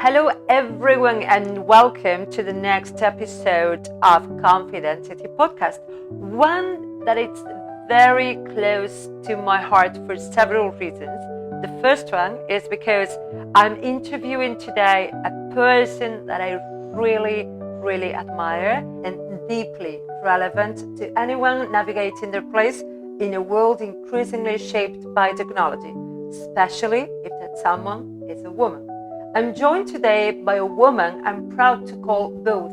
Hello, everyone, and welcome to the next episode of Confidentity Podcast. One that is very close to my heart for several reasons. The first one is because I'm interviewing today a person that I really admire and deeply relevant to anyone navigating their place in a world increasingly shaped by technology, especially if that someone is a woman. I'm joined today by a woman I'm proud to call both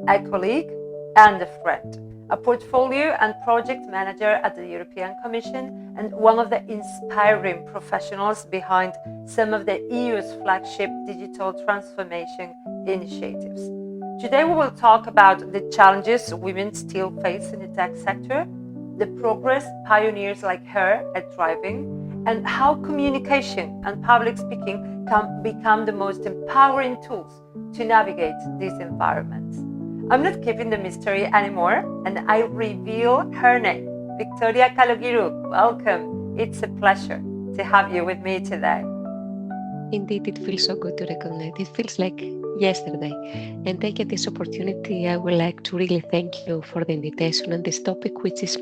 a colleague and a friend, a portfolio and project manager at the European Commission, and one of the inspiring professionals behind some of the EU's flagship digital transformation initiatives. Today we will talk about the challenges women still face in the tech sector, the progress pioneers like her are driving, and how communication and public speaking can become the most empowering tools to navigate these environments. I'm not keeping the mystery anymore, and I reveal her name, Victoria Kalogiru. Welcome. It's a pleasure to have you with me today. Indeed, it feels so good to reconnect. It feels like yesterday. And taking this opportunity, I would like to really thank you for the invitation on this topic, which is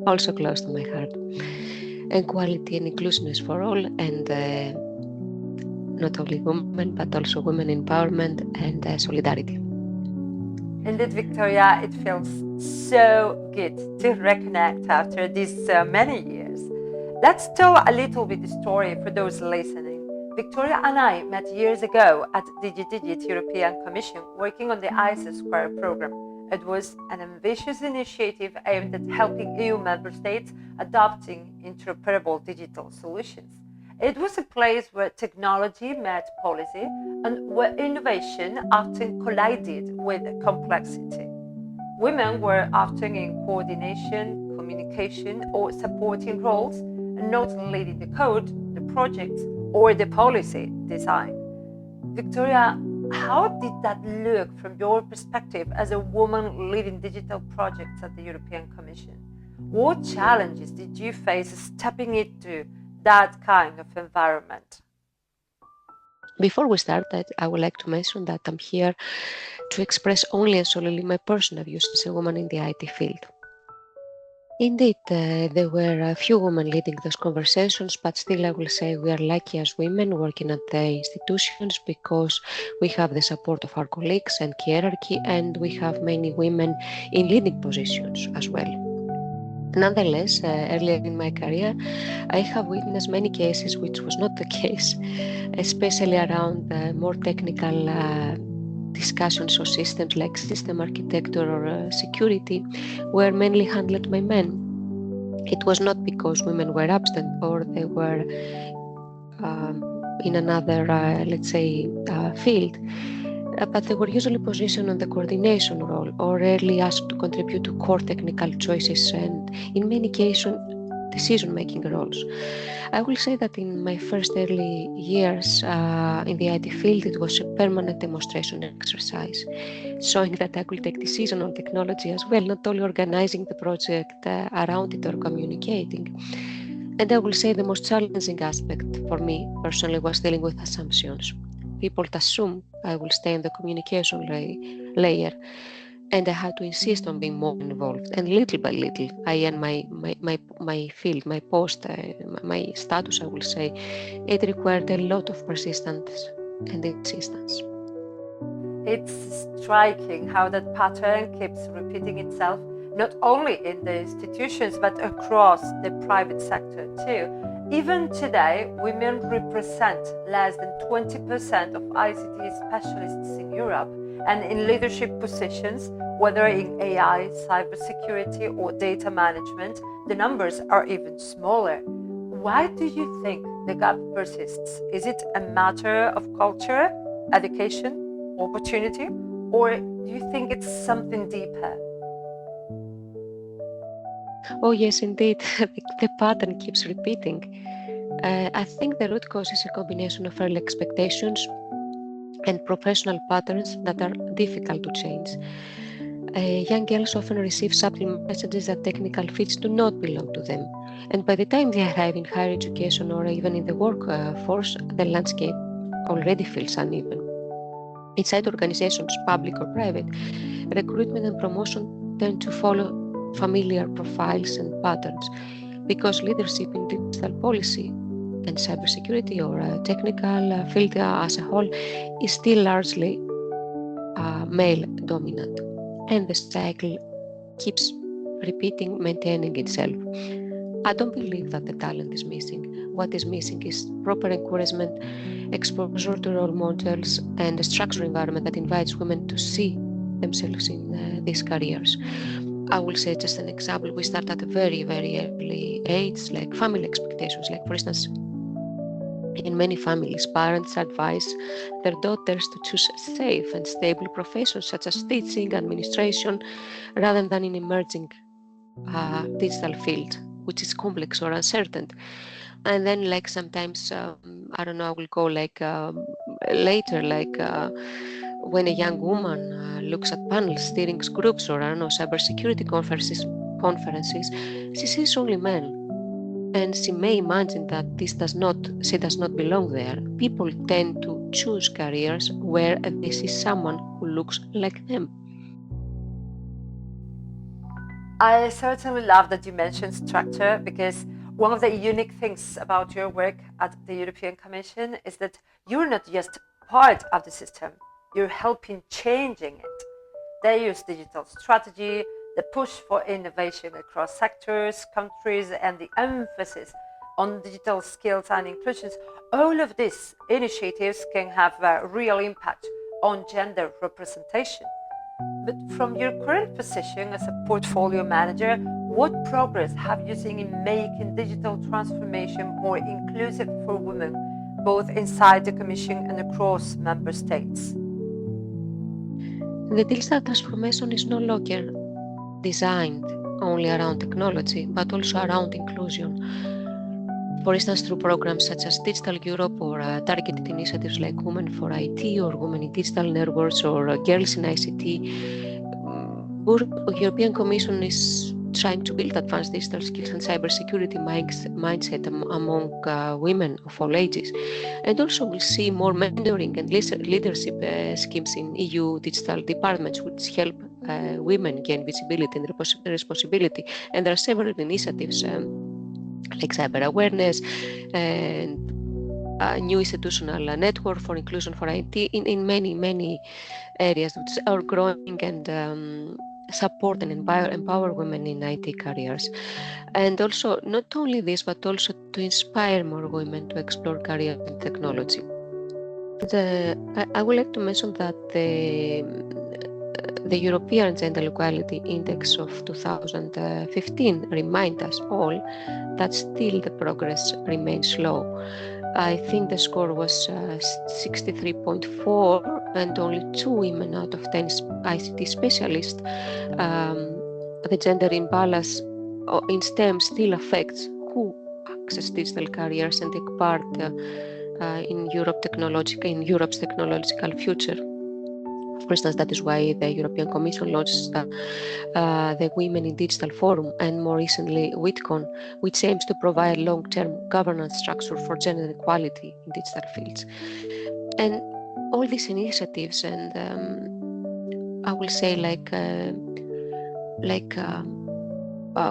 also close to my heart. Equality and inclusiveness for all, and not only women, but also women empowerment and solidarity. Indeed, Victoria, it feels so good to reconnect after these many years. Let's tell a little bit the story for those listening. Victoria and I met years ago at DigiDigit European Commission working on the ICE Square program. It was an ambitious initiative aimed at helping EU member states adopting interoperable digital solutions. It was a place where technology met policy and where innovation often collided with complexity. Women were often in coordination, communication, or supporting roles, and not leading the code, the projects, or the policy design. Victoria, how did that look from your perspective as a woman leading digital projects at the European Commission? What challenges did you face stepping into that kind of environment? Before we start, I would like to mention that I'm here to express only and solely my personal views as a woman in the IT field. Indeed, there were a few women leading those conversations, but still I will say we are lucky as women working at the institutions because we have the support of our colleagues and hierarchy, and we have many women in leading positions as well. Nonetheless, earlier in my career, I have witnessed many cases which was not the case, especially around more technical discussions or systems like system architecture or security were mainly handled by men. It was not because women were absent or they were in another, field, but they were usually positioned on the coordination role or rarely asked to contribute to core technical choices and, in many cases, decision-making roles. I will say that in my first early years in the IT field, it was a permanent demonstration exercise, showing that I could take decision on technology as well, not only organizing the project around it or communicating. And I will say the most challenging aspect for me personally was dealing with assumptions. People assume I will stay in the communication layer, and I had to insist on being more involved. And little by little, I earned my field, my post, my status, I will say. It required a lot of persistence and insistence. It's striking how that pattern keeps repeating itself, not only in the institutions, but across the private sector too. Even today, women represent less than 20% of ICT specialists in Europe, and in leadership positions, whether in AI, cybersecurity, or data management, the numbers are even smaller. Why do you think the gap persists? Is it a matter of culture, education, opportunity, or do you think it's something deeper? Oh yes, indeed, the pattern keeps repeating. I think the root cause is a combination of early expectations and professional patterns that are difficult to change. Young girls often receive subtle messages that technical fields do not belong to them. And by the time they arrive in higher education or even in the workforce, the landscape already feels uneven. Inside organizations, public or private, recruitment and promotion tend to follow familiar profiles and patterns because leadership in digital policy and cybersecurity or technical field as a whole is still largely male dominant, and the cycle keeps repeating, maintaining itself. I don't believe that the talent is missing. What is missing is proper encouragement, exposure to role models, and a structured environment that invites women to see themselves in these careers. I will say just an example. We start at a very, very early age, like family expectations. Like, for instance, in many families, parents advise their daughters to choose safe and stable professions such as teaching, administration, rather than in emerging digital field, which is complex or uncertain. And then, like sometimes, I don't know, I will go like later, like when a young woman looks at panels, steering groups, or I don't know, cybersecurity conferences, she sees only men. And she may imagine that she does not belong there. People tend to choose careers where they see someone who looks like them. I certainly love that you mentioned structure, because one of the unique things about your work at the European Commission is that you're not just part of the system, you're helping changing it. They use digital strategy, the push for innovation across sectors, countries, and the emphasis on digital skills and inclusions. All of these initiatives can have a real impact on gender representation. But from your current position as a portfolio manager, what progress have you seen in making digital transformation more inclusive for women, both inside the Commission and across member states? The digital transformation is no longer designed only around technology, but also around inclusion. For instance, through programs such as Digital Europe or targeted initiatives like Women for IT or Women in Digital Networks or Girls in ICT, European Commission is trying to build advanced digital skills and cybersecurity mindset among women of all ages. And also we'll see more mentoring and leadership schemes in EU digital departments, which help women gain visibility and responsibility. And there are several initiatives like cyber awareness and a new institutional network for inclusion for IT in many areas which are growing and support and empower women in IT careers. And also, not only this, but also to inspire more women to explore careers in technology. I would like to mention that the European Gender Equality Index of 2015 reminds us all that still the progress remains slow. I think the score was 63.4, and only 2 women out of 10 ICT specialists. The gender imbalance in STEM still affects who access digital careers and take part in Europe's technological future. For instance, that is why the European Commission launched the Women in Digital Forum, and more recently WITCON, which aims to provide long-term governance structure for gender equality in digital fields. And all these initiatives and I will say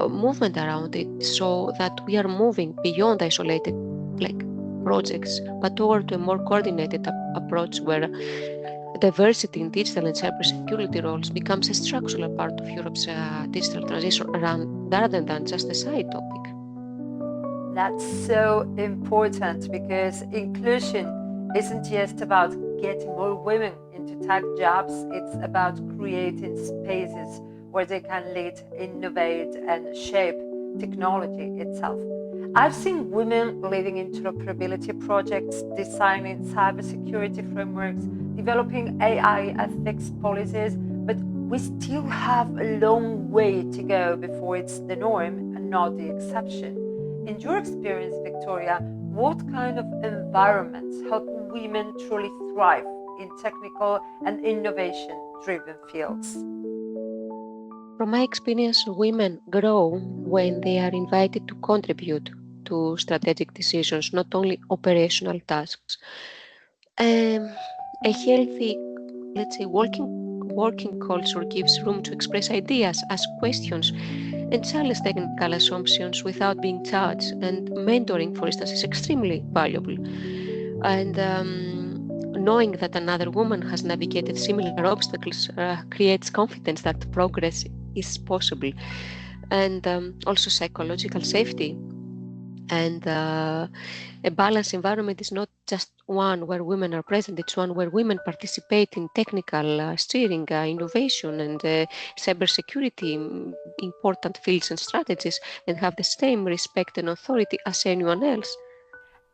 movement around it, so that we are moving beyond isolated projects, but toward a more coordinated approach where diversity in digital and cybersecurity roles becomes a structural part of Europe's digital transition rather than just a side topic. That's so important, because inclusion isn't just about getting more women into tech jobs, it's about creating spaces where they can lead, innovate, and shape technology itself. I've seen women leading interoperability projects, designing cybersecurity frameworks, developing AI ethics policies, but we still have a long way to go before it's the norm and not the exception. In your experience, Victoria, what kind of environments help women truly thrive in technical and innovation-driven fields? From my experience, women grow when they are invited to contribute to strategic decisions, not only operational tasks. A healthy let's say, working culture gives room to express ideas, ask questions, and challenge technical assumptions without being judged. And mentoring, for instance, is extremely valuable. And knowing that another woman has navigated similar obstacles creates confidence that progress is possible. And also psychological safety. And a balanced environment is not just one where women are present, it's one where women participate in technical steering, innovation, and cybersecurity, important fields and strategies, and have the same respect and authority as anyone else.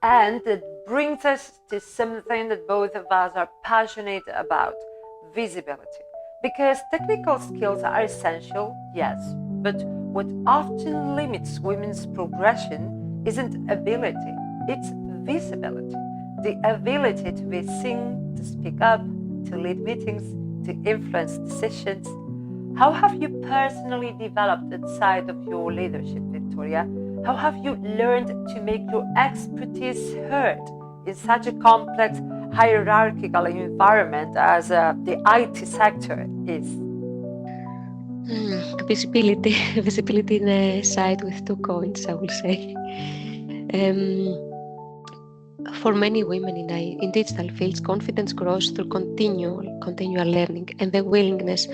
And it brings us to something that both of us are passionate about: visibility. Because technical skills are essential, yes, but what often limits women's progression isn't ability, it's visibility. The ability to be seen, to speak up, to lead meetings, to influence decisions. How have you personally developed that side of your leadership, Victoria? How have you learned to make your expertise heard in such a complex hierarchical environment as the IT sector is? Visibility, visibility in a side with two coins, I will say. For many women in digital fields, confidence grows through continual learning and the willingness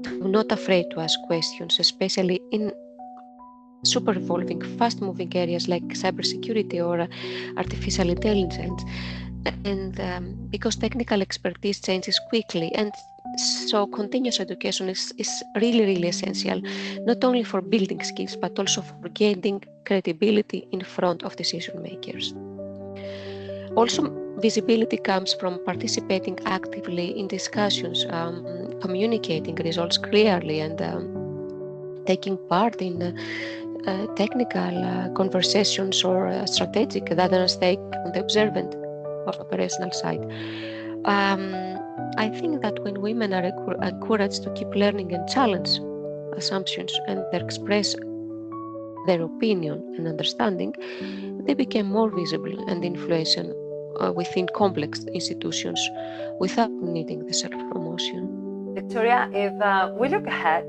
to not afraid to ask questions, especially in super evolving, fast moving areas like cybersecurity or artificial intelligence. And because technical expertise changes quickly, and so continuous education is really, really essential, not only for building skills, but also for gaining credibility in front of decision makers. Also, visibility comes from participating actively in discussions, communicating results clearly, and taking part in technical conversations or strategic rather than staying on the observant or operational side. I think that when women are encouraged to keep learning and challenge assumptions and express their opinion and understanding, they became more visible and influential within complex institutions without needing the self-promotion. Victoria, if we look ahead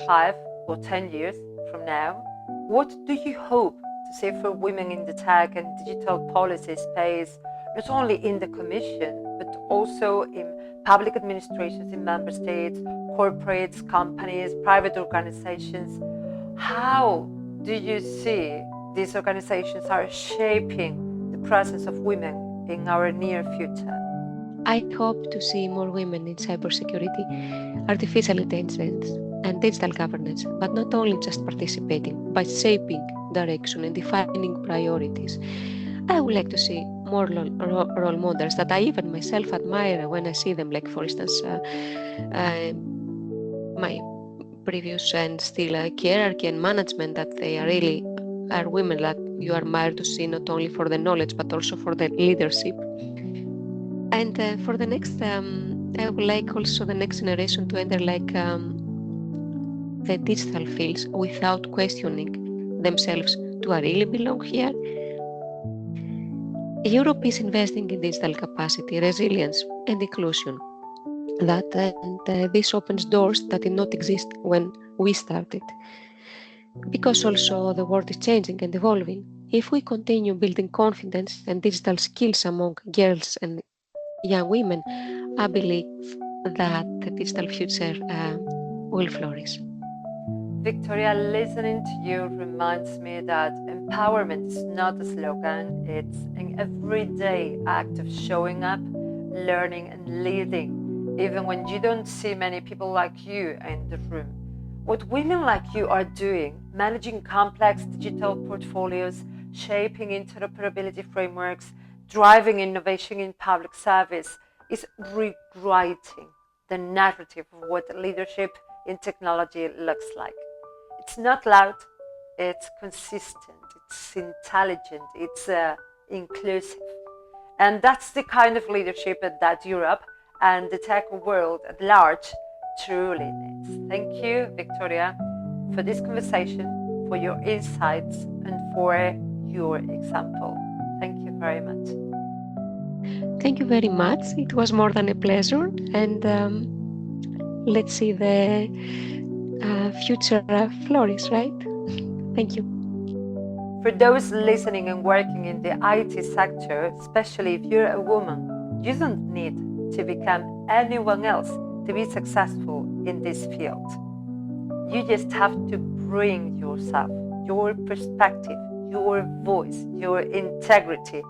5 or 10 years from now, what do you hope to see for women in the tech and digital policy space, not only in the Commission, but also in public administrations in member states, corporates, companies, private organizations? How do you see these organizations are shaping the presence of women in our near future? I hope to see more women in cybersecurity, artificial intelligence, and digital governance, but not only just participating, but shaping direction and defining priorities. I would like to see more role models that I even myself admire when I see them, like, for instance, my previous and still hierarchy and management, that they are really are women that you admire to see not only for the knowledge but also for the leadership. And for the next, I would like also the next generation to enter the digital fields without questioning themselves. Do I really belong here? Europe is investing in digital capacity, resilience, and inclusion. This opens doors that did not exist when we started. Because also the world is changing and evolving. If we continue building confidence and digital skills among girls and young women, I believe that the digital future will flourish. Victoria, listening to you reminds me that empowerment is not a slogan, it's an everyday act of showing up, learning, and leading, even when you don't see many people like you in the room. What women like you are doing, managing complex digital portfolios, shaping interoperability frameworks, driving innovation in public service, is rewriting the narrative of what leadership in technology looks like. It's not loud, it's consistent, it's intelligent, it's inclusive. And that's the kind of leadership that Europe and the tech world at large truly needs. Thank you, Victoria, for this conversation, for your insights, and for your example. Thank you very much. Thank you very much. It was more than a pleasure. And let's see the future flourish, right? Thank you. For those listening and working in the IT sector, especially if you're a woman, you don't need to become anyone else to be successful in this field. You just have to bring yourself, your perspective, your voice, your integrity,